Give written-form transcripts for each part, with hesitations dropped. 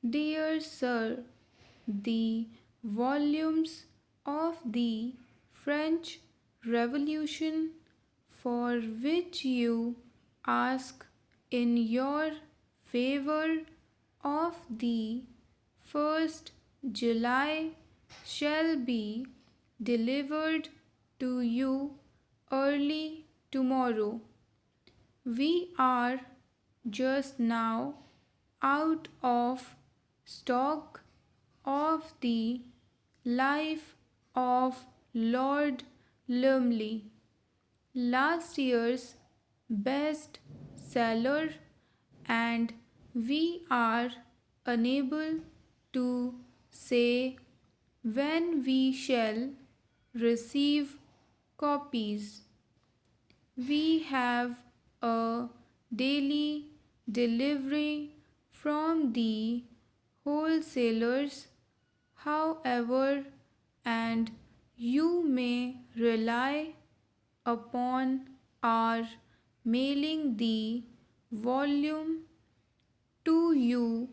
Dear Sir, the volumes of the French Revolution for which you ask in your favor of the 1st July shall be delivered to you early tomorrow. We are just now out of stock of the Life of Lord Lumley, last year's best seller, and we are unable to say when we shall receive copies. We have a daily delivery from the wholesalers, however, and you may rely upon our mailing the volume to you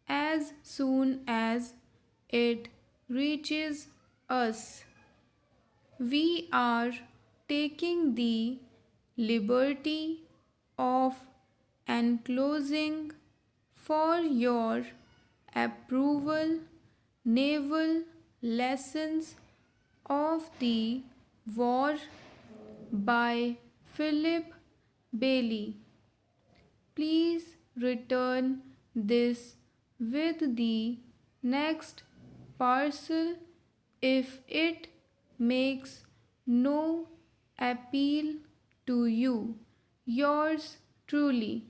as soon as it reaches us. We are taking the liberty of enclosing for your approval naval lessons of the war by Philip Bailey. Please return this with the next parcel if it makes no appeal to you. Yours truly.